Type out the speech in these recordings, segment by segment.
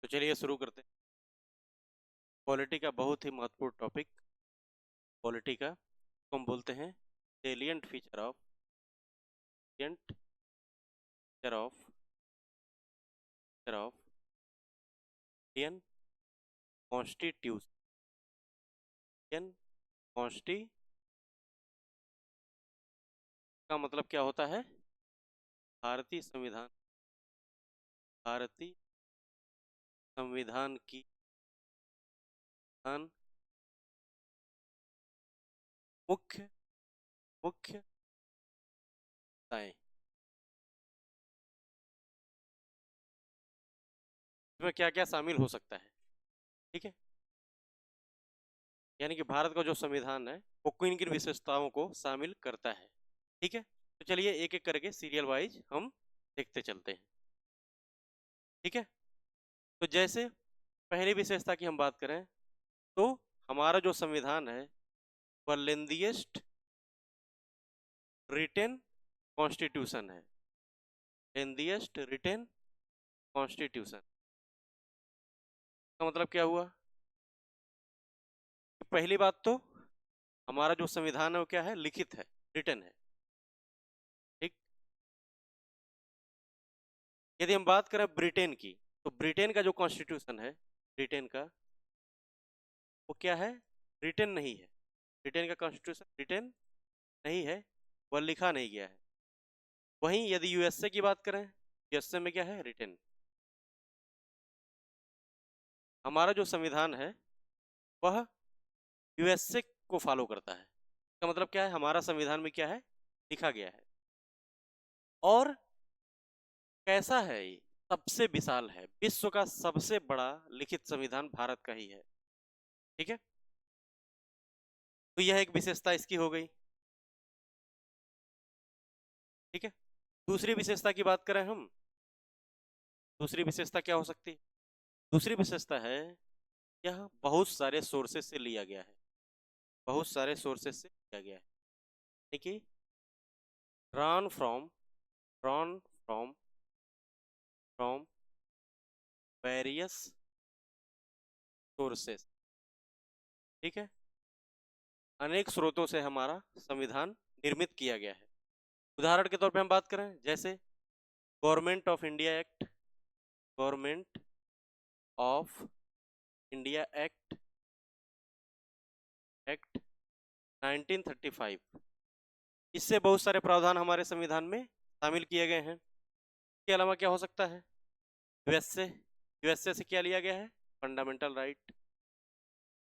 तो चलिए शुरू करते हैं। पॉलिटी का बहुत ही महत्वपूर्ण टॉपिक, पॉलिटी का हम बोलते हैं salient feature of Indian constitution. Consti का मतलब क्या होता है? भारतीय संविधान। भारतीय संविधान की मुख्य मुख्य ताएं। इसमें क्या क्या शामिल हो सकता है? ठीक है, यानी कि भारत का जो संविधान है वो किन किन विशेषताओं को शामिल करता है। ठीक है, तो चलिए एक एक करके सीरियल वाइज हम देखते चलते हैं। ठीक है, तो जैसे पहली विशेषता की हम बात करें तो हमारा जो संविधान है वह लेंदीएस्ट रिटेन कॉन्स्टिट्यूशन है। लेंदीएस्ट रिटेन कॉन्स्टिट्यूशन का मतलब क्या हुआ? पहली बात तो हमारा जो संविधान है वो क्या है? लिखित है, रिटन है। ठीक, यदि हम बात करें ब्रिटेन की तो ब्रिटेन का जो कॉन्स्टिट्यूशन है, ब्रिटेन का वो क्या है? रिटन नहीं है। ब्रिटेन का कॉन्स्टिट्यूशन रिटन नहीं है, वह लिखा नहीं गया है। वहीं यदि यूएसए की बात करें, यूएसए में क्या है? रिटन। हमारा जो संविधान है वह यूएसए को फॉलो करता है। इसका मतलब क्या है? हमारा संविधान में क्या है? लिखा गया है। और कैसा है ये? सबसे विशाल है, विश्व का सबसे बड़ा लिखित संविधान भारत का ही है। ठीक है, तो यह एक विशेषता इसकी हो गई। ठीक है, दूसरी विशेषता की बात करें हम, दूसरी विशेषता क्या हो सकती है? दूसरी विशेषता है यह बहुत सारे सोर्सेस से लिया गया है। बहुत सारे सोर्सेस से लिया गया है, देखिए drawn from drawn from from various sources. ठीक है, अनेक स्रोतों से हमारा संविधान निर्मित किया गया है। उदाहरण के तौर पे हम बात करें जैसे government of India act, government of India act, act 1935। इससे बहुत सारे प्रावधान हमारे संविधान में शामिल किए गए हैं। इसके अलावा क्या हो सकता है? यूएसए, यूएसए से क्या लिया गया है? Fundamental right,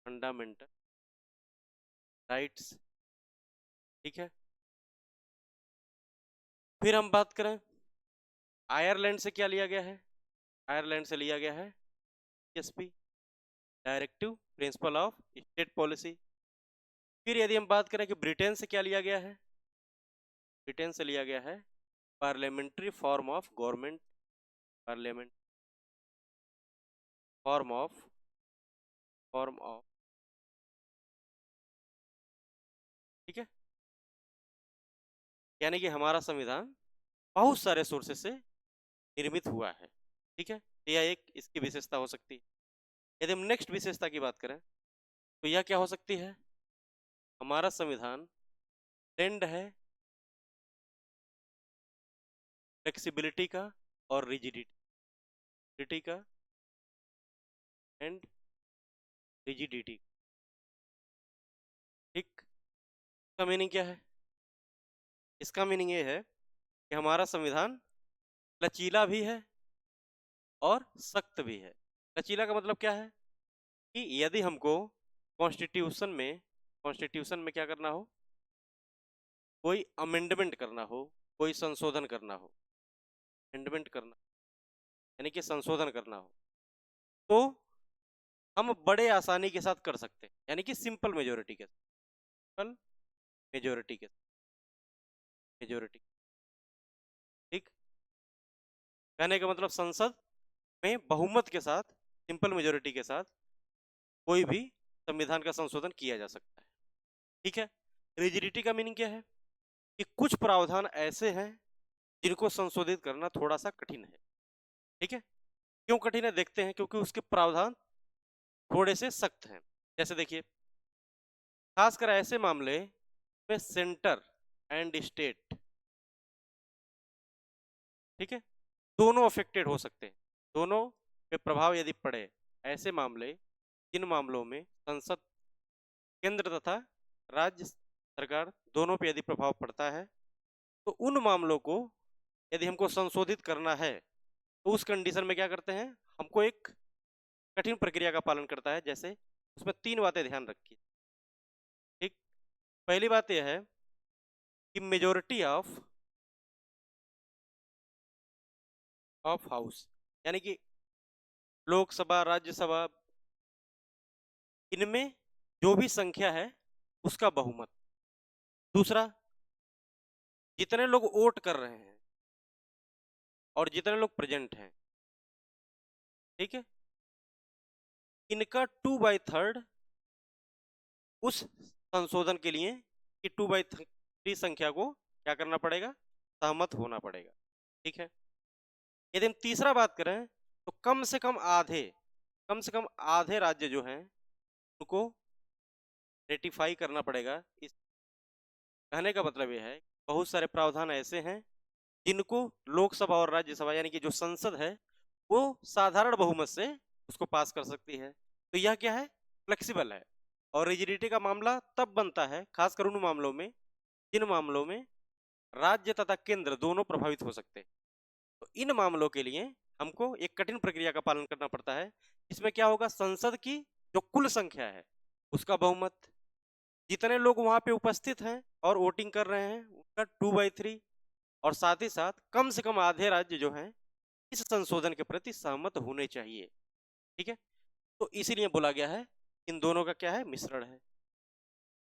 fundamental rights. ठीक है, फिर हम बात करें आयरलैंड से क्या लिया गया है? आयरलैंड से लिया गया है SP, directive principle of state policy. फिर यदि हम बात करें कि ब्रिटेन से क्या लिया गया है, ब्रिटेन से लिया गया है parliamentary form of government, parliament form of. ठीक है, यानी कि हमारा संविधान बहुत सारे सोर्सेस से निर्मित हुआ है। ठीक है, तो यह एक इसकी विशेषता हो सकती है। यदि हम नेक्स्ट विशेषता की बात करें तो यह क्या हो सकती है? हमारा संविधान ब्लेंड है फ्लेक्सिबिलिटी का और रिजिडिटी का एंड रिजिडिटी। ठीक, इसका मीनिंग क्या है? इसका मीनिंग ये है कि हमारा संविधान लचीला भी है और सख्त भी है। लचीला का मतलब क्या है? कि यदि हमको कॉन्स्टिट्यूशन में क्या करना हो, कोई अमेंडमेंट करना हो, कोई संशोधन करना हो, अमेंडमेंट करना यानी कि संशोधन करना हो, तो हम बड़े आसानी के साथ कर सकते हैं, यानी कि सिंपल मेजोरिटी के साथ। सिंपल मेजोरिटी के मेजोरिटी। ठीक, कहने का मतलब संसद में बहुमत के साथ, सिंपल मेजोरिटी के साथ कोई भी संविधान का संशोधन किया जा सकता है। ठीक है, रिजिडिटी का मीनिंग क्या है? कि कुछ प्रावधान ऐसे हैं जिनको संशोधित करना थोड़ा सा कठिन है। ठीक है, क्यों कठिन है देखते हैं, क्योंकि उसके प्रावधान थोड़े से सख्त हैं। जैसे देखिए, खासकर ऐसे मामले में सेंटर एंड स्टेट, ठीक है, दोनों अफेक्टेड हो सकते हैं, दोनों पे प्रभाव यदि पड़े, ऐसे मामले, जिन मामलों में संसद, केंद्र तथा राज्य सरकार दोनों पे यदि प्रभाव पड़ता है, तो उन मामलों को यदि हमको संशोधित करना है, तो उस कंडीशन में क्या करते हैं, हमको एक कठिन प्रक्रिया का पालन करता है। जैसे उसमें 3 बातें ध्यान रखिए। ठीक, पहली बात यह है कि मेजोरिटी ऑफ हाउस, यानी कि लोकसभा, राज्यसभा, इनमें जो भी संख्या है उसका बहुमत। दूसरा, जितने लोग वोट कर रहे हैं और जितने लोग प्रेजेंट हैं, ठीक है, इनका 2/3 उस संशोधन के लिए कि 2/3 संख्या को क्या करना पड़ेगा, सहमत होना पड़ेगा। ठीक है, यदि हम तीसरा बात करें तो कम से कम आधे राज्य जो हैं उनको रेटिफाई करना पड़ेगा। इस कहने का मतलब यह है, बहुत सारे प्रावधान ऐसे हैं जिनको लोकसभा और राज्यसभा, यानी कि जो संसद है, वो साधारण बहुमत से उसको पास कर सकती है। तो यह क्या है, फ्लेक्सिबल है। और रिजिडिटी का मामला तब बनता है, खासकर उन मामलों में जिन मामलों में राज्य तथा केंद्र दोनों प्रभावित हो सकते हैं। तो इन मामलों के लिए हमको एक कठिन प्रक्रिया का पालन करना पड़ता है। इसमें क्या होगा, संसद की जो कुल संख्या है उसका बहुमत, जितने लोग वहां पे उपस्थित हैं और वोटिंग कर रहे हैं उनका 2/3, और साथ ही साथ कम से कम आधे राज्य जो हैं इस संशोधन के प्रति सहमत होने चाहिए। ठीक है, तो इसीलिए बोला गया है इन दोनों का क्या है, मिश्रण है।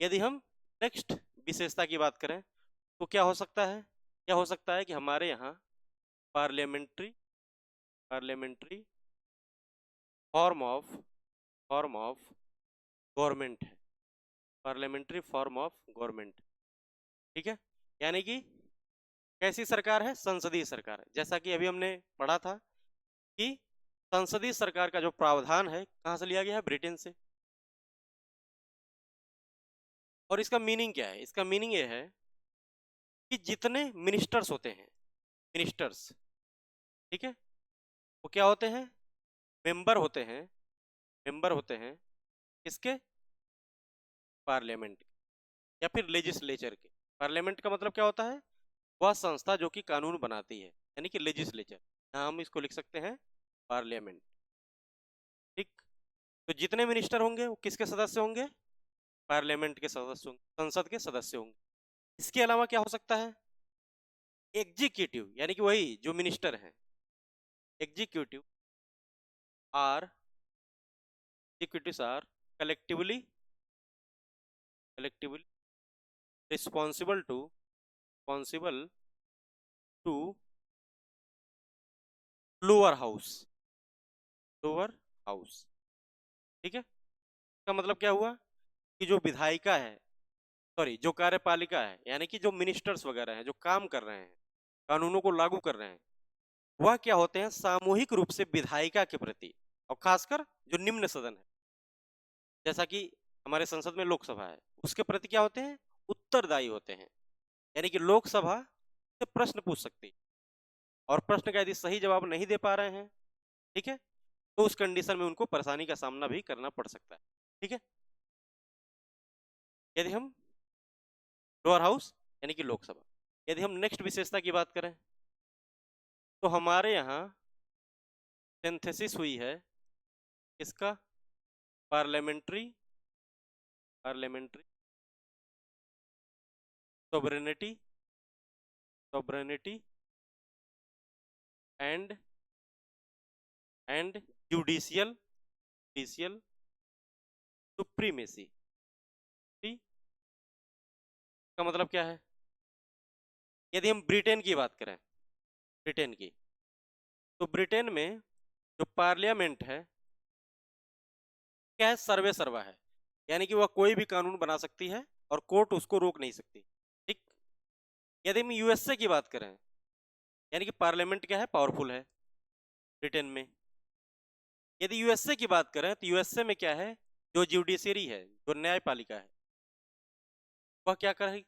यदि हम नेक्स्ट विशेषता की बात करें तो क्या हो सकता है, क्या हो सकता है कि हमारे यहाँ parliamentary parliamentary form of government है, पार्लियामेंट्री फॉर्म ऑफ गवर्नमेंट। ठीक है, यानी कि कैसी सरकार है, संसदीय सरकार है। जैसा कि अभी हमने पढ़ा था कि संसदीय सरकार का जो प्रावधान है कहां से लिया गया है, ब्रिटेन से। और इसका मीनिंग क्या है, इसका मीनिंग ये है कि जितने मिनिस्टर्स होते हैं, मिनिस्टर्स, ठीक है, वो क्या होते हैं, मेंबर होते हैं, मेंबर होते हैं किसके, पार्लियामेंट या फिर लेजिस्लेचर के। पार्लियामेंट का मतलब क्या होता है, वह संस्था जो कि कानून बनाती है, यानी कि लेजिस्लेचर, यहाँ हम इसको लिख सकते हैं पार्लियामेंट। ठीक, तो जितने मिनिस्टर होंगे वो किसके सदस्य होंगे, पार्लियामेंट के सदस्य होंगे, संसद के सदस्य होंगे। इसके अलावा क्या हो सकता है, एग्जीक्यूटिव, यानी कि वही जो मिनिस्टर हैं, executive are executives are collectively collectively responsible to lower house, lower house. ठीक है, इसका मतलब क्या हुआ कि जो विधायिका है, सॉरी जो कार्यपालिका है, यानी कि जो मिनिस्टर्स वगैरह हैं जो काम कर रहे हैं, कानूनों को लागू कर रहे हैं, वह क्या होते हैं, सामूहिक रूप से विधायिका के प्रति, और खासकर जो निम्न सदन है, जैसा कि हमारे संसद में लोकसभा है, उसके प्रति क्या होते हैं, उत्तरदायी होते हैं। यानी कि लोकसभा से प्रश्न पूछ सकती है, और प्रश्न का यदि सही जवाब नहीं दे पा रहे हैं, ठीक है, तो उस कंडीशन में उनको परेशानी का सामना भी करना पड़ सकता है। ठीक है, यदि हम लोअर हाउस यानी कि लोकसभा, यदि हम नेक्स्ट विशेषता की बात करें तो हमारे यहाँ सिंथेसिस हुई है इसका, parliamentary parliamentary sovereignty sovereignty and judicial judicial supremacy. ठीक, का मतलब क्या है, यदि हम ब्रिटेन की बात करें, ब्रिटेन की, तो ब्रिटेन में जो पार्लियामेंट है क्या है, सर्वे सर्वा है, यानी कि वह कोई भी कानून बना सकती है और कोर्ट उसको रोक नहीं सकती। ठीक, यदि हम यूएसए की बात करें, यानी कि पार्लियामेंट क्या है, पावरफुल है ब्रिटेन में, यदि यूएसए की बात करें तो यूएसए में क्या है, जो जुडिशियरी है, जो न्यायपालिका है, वह क्या करे,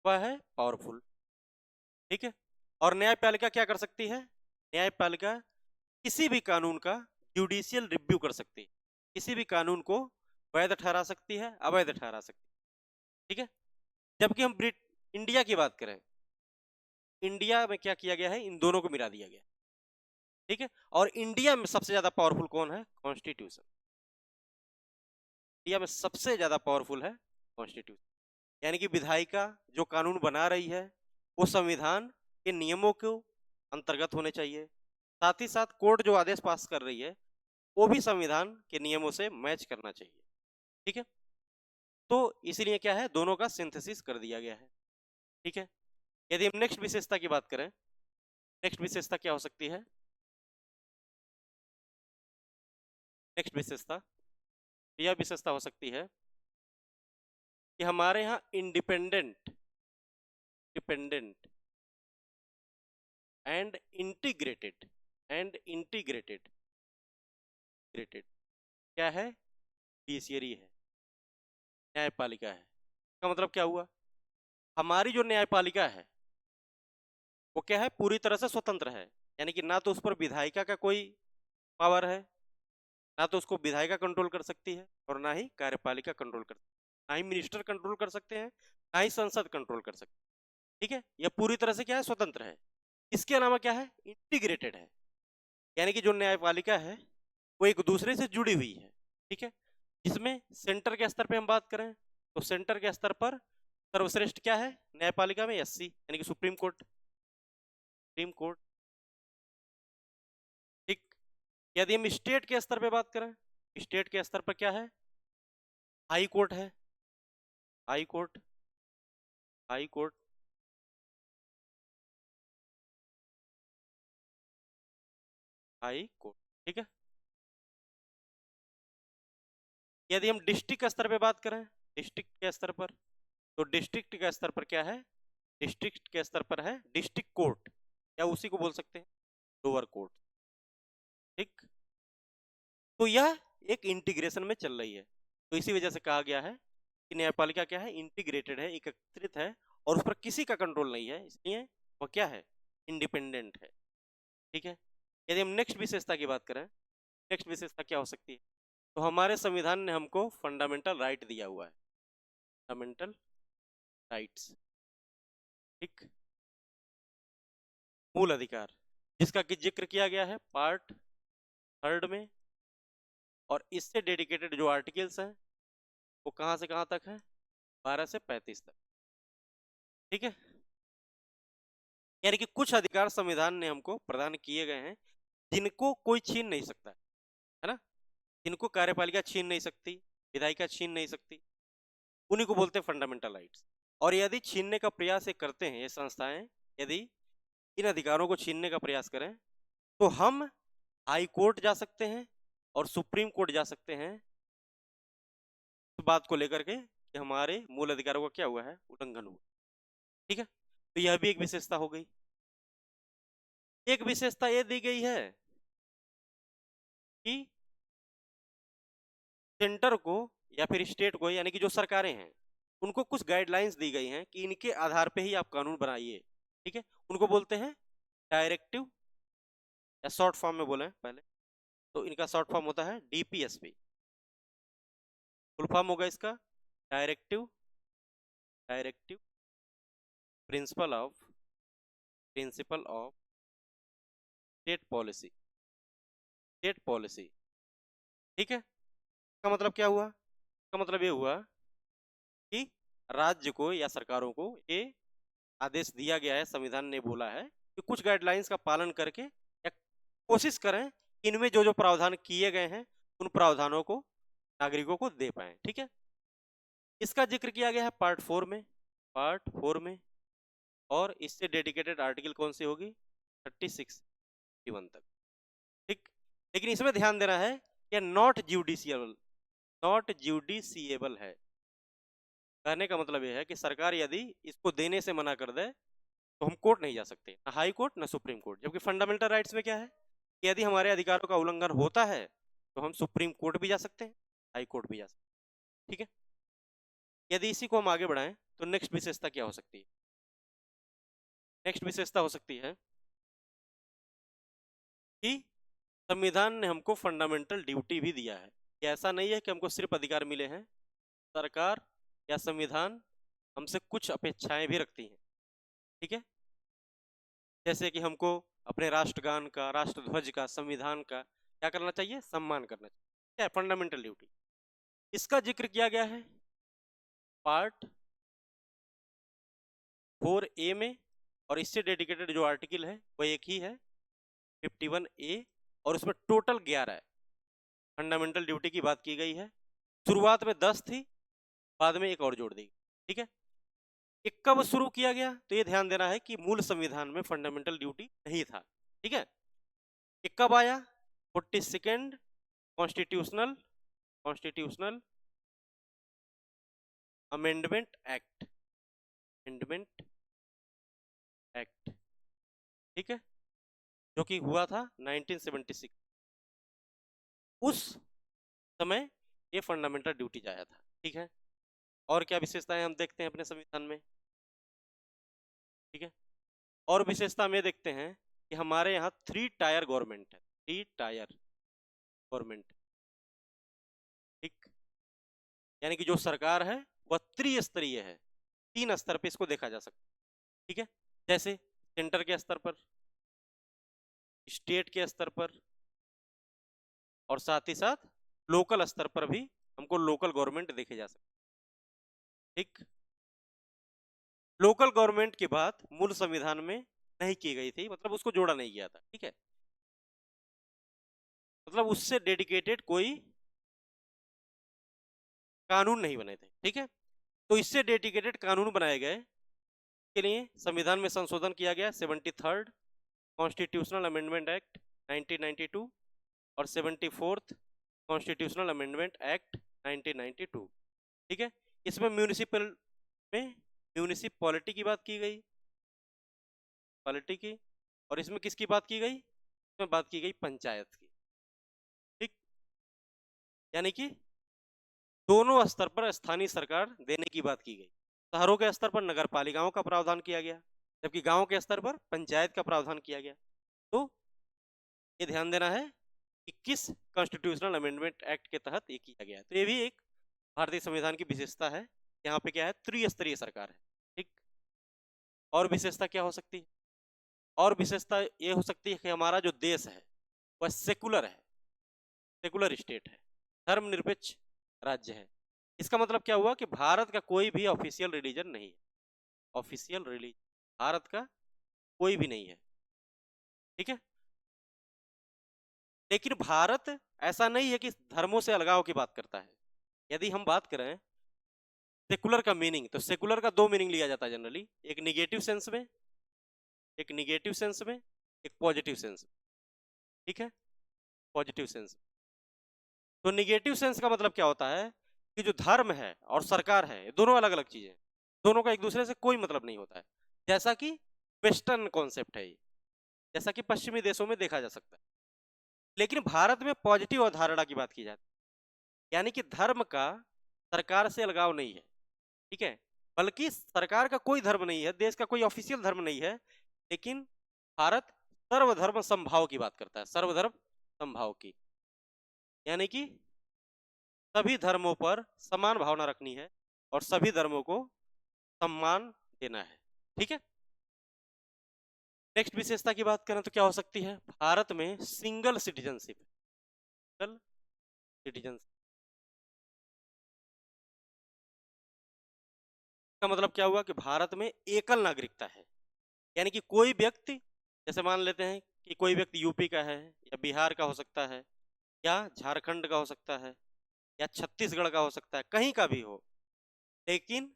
वह है पावरफुल। ठीक है, और न्यायपालिका क्या कर सकती है, न्यायपालिका किसी भी कानून का जुडिशियल रिव्यू कर सकती है, किसी भी कानून को वैध ठहरा सकती है, अवैध ठहरा सकती है। ठीक है, जबकि हम इंडिया की बात करें, इंडिया में क्या किया गया है, इन दोनों को मिला दिया गया। ठीक है, और इंडिया में सबसे ज्यादा पावरफुल कौन है, कॉन्स्टिट्यूशन। इंडिया में सबसे ज्यादा पावरफुल है कॉन्स्टिट्यूशन, यानी कि विधायिका जो कानून बना रही है वो संविधान के नियमों के अंतर्गत होने चाहिए, साथ ही साथ कोर्ट जो आदेश पास कर रही है वो भी संविधान के नियमों से मैच करना चाहिए। ठीक है, तो इसीलिए क्या है, दोनों का सिंथेसिस कर दिया गया है। ठीक है, यदि हम नेक्स्ट विशेषता की बात करें, नेक्स्ट विशेषता क्या हो सकती है, नेक्स्ट विशेषता, यह विशेषता हो सकती है कि हमारे यहाँ independent, dependent and integrated, and integrated grated क्या है, जुडिशियरी है, न्यायपालिका है। इसका मतलब क्या हुआ, हमारी जो न्यायपालिका है वो क्या है, पूरी तरह से स्वतंत्र है, यानी कि ना तो उस पर विधायिका का कोई पावर है, ना तो उसको विधायिका कंट्रोल कर सकती है, और ना ही कार्यपालिका कंट्रोल कर सकती है, ना ही मिनिस्टर कंट्रोल कर सकते हैं, ना ही संसद कंट्रोल कर सकते हैं। ठीक है, यह पूरी तरह से क्या है, स्वतंत्र है। इसके अलावा क्या है, इंटीग्रेटेड है, यानी कि जो न्यायपालिका है वो एक दूसरे से जुड़ी हुई है। ठीक है, जिसमें सेंटर के स्तर पे हम बात करें तो सेंटर के स्तर पर सर्वश्रेष्ठ क्या है न्यायपालिका में, एससी यानी कि सुप्रीम कोर्ट, सुप्रीम कोर्ट। ठीक, यदि हम स्टेट के स्तर पे बात करें, स्टेट के स्तर पर क्या है, हाई कोर्ट है, high court, high court. High court, ठीक है। यदि हम डिस्ट्रिक्ट स्तर पे बात करें, डिस्ट्रिक्ट के स्तर पर, तो डिस्ट्रिक्ट के स्तर पर क्या है, डिस्ट्रिक्ट के स्तर पर है डिस्ट्रिक्ट कोर्ट, या उसी को बोल सकते हैं लोअर कोर्ट। ठीक, तो यह एक इंटीग्रेशन में चल रही है, तो इसी वजह से कहा गया है कि न्यायपालिका क्या है, इंटीग्रेटेड है, एकत्रित है, और उस पर किसी का कंट्रोल नहीं है, इसलिए वह क्या है, इंडिपेंडेंट है। ठीक है, यदि हम नेक्स्ट विशेषता की बात करें, नेक्स्ट विशेषता क्या हो सकती है, तो हमारे संविधान ने हमको फंडामेंटल राइट दिया हुआ है, फंडामेंटल राइट्स। ठीक, मूल अधिकार, जिसका कि जिक्र किया गया है पार्ट 3 में, और इससे डेडिकेटेड जो आर्टिकल्स हैं वो कहाँ से कहाँ तक है, 12 से 35 तक। ठीक है, यानी कि कुछ अधिकार संविधान ने हमको प्रदान किए गए हैं जिनको कोई छीन नहीं सकता है ना, जिनको कार्यपालिका छीन नहीं सकती, विधायिका छीन नहीं सकती, उन्हीं को बोलते हैं फंडामेंटल राइट्स। और यदि छीनने का प्रयास ये करते हैं, ये संस्थाएं यदि इन अधिकारों को छीनने का प्रयास करें, तो हम हाई कोर्ट जा सकते हैं और सुप्रीम कोर्ट जा सकते हैं इस बात को लेकर के कि हमारे मूल अधिकारों का क्या हुआ है, उल्लंघन हुआ। ठीक है, तो यह भी एक विशेषता हो गई। एक विशेषता ये दी गई है कि सेंटर को या फिर स्टेट को, यानी कि जो सरकारें हैं, उनको कुछ गाइडलाइंस दी गई हैं कि इनके आधार पे ही आप कानून बनाइए। ठीक है, उनको बोलते हैं डायरेक्टिव, या शॉर्ट फॉर्म में बोले पहले तो इनका शॉर्ट फॉर्म होता है डीपीएसपी, फुल फॉर्म होगा इसका directive, directive principle of state policy, state policy. ठीक है, इसका मतलब क्या हुआ, इसका मतलब ये हुआ कि राज्य को या सरकारों को ये आदेश दिया गया है, संविधान ने बोला है कि कुछ गाइडलाइंस का पालन करके या कोशिश करें इनमें जो जो प्रावधान किए गए हैं उन प्रावधानों को नागरिकों को दे पाए। ठीक है, इसका जिक्र किया गया है पार्ट 4 में, पार्ट 4 में, और इससे डेडिकेटेड आर्टिकल कौन सी होगी, 36 तक। ठीक, लेकिन इसमें ध्यान देना है कि नॉट जुडिशियबल, नॉट जुडिशिएबल है। कहने का मतलब यह है कि सरकार यदि इसको देने से मना कर दे तो हम कोर्ट नहीं जा सकते, ना हाई कोर्ट ना सुप्रीम कोर्ट। जबकि फंडामेंटल राइट्स में क्या है कि यदि हमारे अधिकारों का उल्लंघन होता है तो हम सुप्रीम कोर्ट भी जा सकते हैं, हाई कोर्ट भी जा सकते हैं। ठीक है, यदि इसी को हम आगे बढ़ाएं तो नेक्स्ट विशेषता क्या हो सकती है? नेक्स्ट विशेषता हो सकती है कि संविधान ने हमको फंडामेंटल ड्यूटी भी दिया है। कि ऐसा नहीं है कि हमको सिर्फ अधिकार मिले हैं, सरकार या संविधान हमसे कुछ अपेक्षाएं भी रखती हैं। ठीक है, जैसे कि हमको अपने राष्ट्रगान का, राष्ट्रध्वज का, संविधान का क्या करना चाहिए? सम्मान करना चाहिए। क्या है? Fundamental duty. इसका जिक्र किया गया है पार्ट 4A में, और इससे डेडिकेटेड जो आर्टिकल है वो एक ही है 51A, और उसमें टोटल 11 है। फंडामेंटल ड्यूटी की बात की गई है। शुरुआत में 10 थी, बाद में एक और जोड़ दी। ठीक है, ये कब शुरू किया गया? तो ये ध्यान देना है कि मूल संविधान में फंडामेंटल ड्यूटी नहीं था। ठीक है, ये कब आया? 42nd constitutional constitutional amendment act, amendment act. ठीक है, जो कि हुआ था 1976। उस समय ये फंडामेंटल ड्यूटी आया था। ठीक है, और क्या विशेषताएं हम देखते हैं अपने संविधान में? ठीक है, और विशेषता में देखते हैं कि हमारे यहाँ 3 टायर गवर्नमेंट है, 3 टायर गवर्नमेंट। ठीक, यानी कि जो सरकार है वह त्रिस्तरीय है, 3 स्तर पे इसको देखा जा सकता है। ठीक है, जैसे सेंटर के स्तर पर, स्टेट के स्तर पर, और साथ ही साथ लोकल स्तर पर भी हमको लोकल गवर्नमेंट देखे जा सकते। ठीक, लोकल गवर्नमेंट की बात मूल संविधान में नहीं की गई थी, मतलब उसको जोड़ा नहीं गया था। ठीक है, मतलब उससे डेडिकेटेड कोई कानून नहीं बने थे। ठीक है, तो इससे डेडिकेटेड कानून बनाए गए के लिए संविधान में संशोधन किया गया 73rd कॉन्स्टिट्यूशनल अमेंडमेंट एक्ट 1992 और 74th कॉन्स्टिट्यूशनल अमेंडमेंट एक्ट 1992। ठीक है, इसमें म्यूनिसिपैलिटी की बात की गई, पॉलिटी की, और इसमें किसकी बात की गई? इसमें बात की गई पंचायत की। ठीक, यानी कि दोनों स्तर पर स्थानीय सरकार देने की बात की गई। शहरों के स्तर पर नगर पालिकाओं का प्रावधान किया गया, जबकि गांव के स्तर पर पंचायत का प्रावधान किया गया। तो ये ध्यान देना है कि किस कॉन्स्टिट्यूशनल अमेंडमेंट एक्ट के तहत ये किया गया है। तो ये भी एक भारतीय संविधान की विशेषता है। यहाँ पे क्या है? त्रिस्तरीय सरकार है। ठीक, और विशेषता क्या हो सकती है? और विशेषता ये हो सकती है कि हमारा जो देश है वह सेकुलर है, सेकुलर स्टेट है, धर्मनिरपेक्ष राज्य है। इसका मतलब क्या हुआ कि भारत का कोई भी ऑफिशियल रिलीजन नहीं है, ऑफिशियल रिलीजन भारत का कोई भी नहीं है। ठीक है, लेकिन भारत ऐसा नहीं है कि धर्मों से अलगाव की बात करता है। यदि हम बात करें सेकुलर का मीनिंग, तो सेकुलर का 2 मीनिंग लिया जाता है जनरली, एक निगेटिव सेंस में, एक निगेटिव सेंस में, एक पॉजिटिव सेंस में। ठीक है, पॉजिटिव सेंस। तो निगेटिव सेंस का मतलब क्या होता है कि जो धर्म है और सरकार है दोनों अलग अलग चीजें, दोनों का एक दूसरे से कोई मतलब नहीं होता है। जैसा कि वेस्टर्न कॉन्सेप्ट है ये, जैसा कि पश्चिमी देशों में देखा जा सकता है। लेकिन भारत में पॉजिटिव अवधारणा की बात की जाती है, यानी कि धर्म का सरकार से अलगाव नहीं है। ठीक है, बल्कि सरकार का कोई धर्म नहीं है, देश का कोई ऑफिशियल धर्म नहीं है, लेकिन भारत सर्वधर्म समभाव की बात करता है, सर्वधर्म समभाव की, यानी कि सभी धर्मों पर समान भावना रखनी है और सभी धर्मों को सम्मान देना है। ठीक है, नेक्स्ट विशेषता की बात करें तो क्या हो सकती है? भारत में सिंगल सिटीजनशिप, सिंगल सिटीजनशिप का मतलब क्या हुआ कि भारत में एकल नागरिकता है, यानी कि कोई व्यक्ति, जैसे मान लेते हैं कि कोई व्यक्ति यूपी का है या बिहार का हो सकता है या झारखंड का हो सकता है या छत्तीसगढ़ का हो सकता है, कहीं का भी हो, लेकिन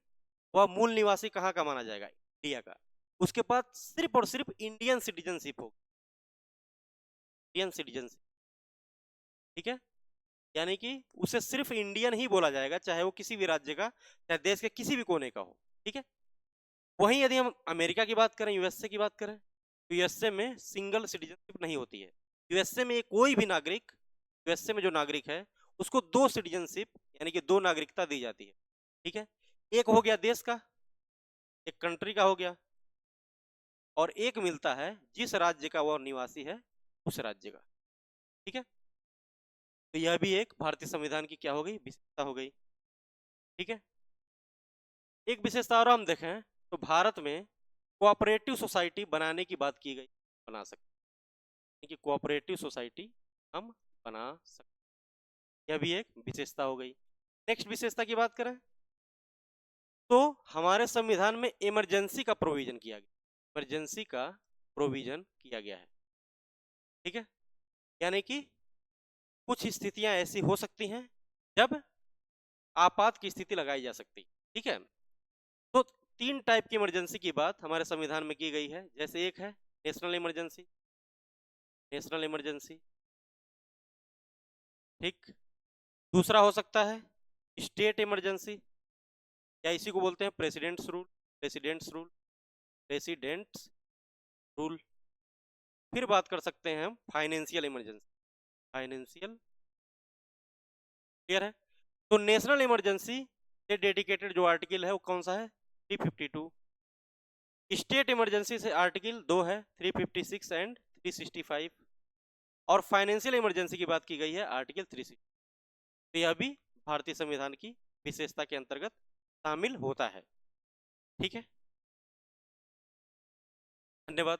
वह मूल निवासी कहाँ का माना जाएगा? इंडिया का। उसके पास सिर्फ और सिर्फ इंडियन सिटीजनशिप हो, इंडियन सिटीजनशिप। ठीक है, यानी कि उसे सिर्फ इंडियन ही बोला जाएगा, चाहे वो किसी भी राज्य का, चाहे देश के किसी भी कोने का हो। ठीक है, वहीं यदि हम अमेरिका की बात करें, यूएसए की बात करें, तो यूएसए में सिंगल सिटीजनशिप नहीं होती है। यूएसए में कोई भी नागरिक यूएसए में जो नागरिक है उसको 2 सिटीजनशिप यानी कि 2 नागरिकता दी जाती है। ठीक है, एक हो गया देश का, एक कंट्री का हो गया, और एक मिलता है जिस राज्य का वह निवासी है उस राज्य का। ठीक है, तो यह भी एक भारतीय संविधान की क्या हो गई, विशेषता हो गई। ठीक है, एक विशेषता और हम देखें तो भारत में कोऑपरेटिव सोसाइटी बनाने की बात की गई, बना सकते कि कोऑपरेटिव सोसाइटी हम बना सकते, यह भी एक विशेषता हो गई। नेक्स्ट विशेषता की बात करें तो हमारे संविधान में इमरजेंसी का प्रोविजन किया गया, इमरजेंसी का प्रोविजन किया गया है। ठीक है, यानी कि कुछ स्थितियां ऐसी हो सकती हैं जब आपात की स्थिति लगाई जा सकती। ठीक है, तो 3 टाइप की इमरजेंसी की बात हमारे संविधान में की गई है, जैसे एक है नेशनल इमरजेंसी, नेशनल इमरजेंसी। ठीक, दूसरा हो सकता है स्टेट इमरजेंसी, या इसी को बोलते हैं presidents rule, presidents rule, presidents rule. फिर बात कर सकते हैं हम फाइनेंशियल इमरजेंसी, फाइनेंशियल। क्लियर है, तो नेशनल इमरजेंसी से डेडिकेटेड जो आर्टिकल है वो कौन सा है, 352। स्टेट इमरजेंसी से आर्टिकल 2 है, 356 एंड 365। और फाइनेंशियल इमरजेंसी की बात की गई है आर्टिकल 360। तो यह भी भारतीय संविधान की विशेषता के अंतर्गत शामिल होता है। ठीक है, धन्यवाद।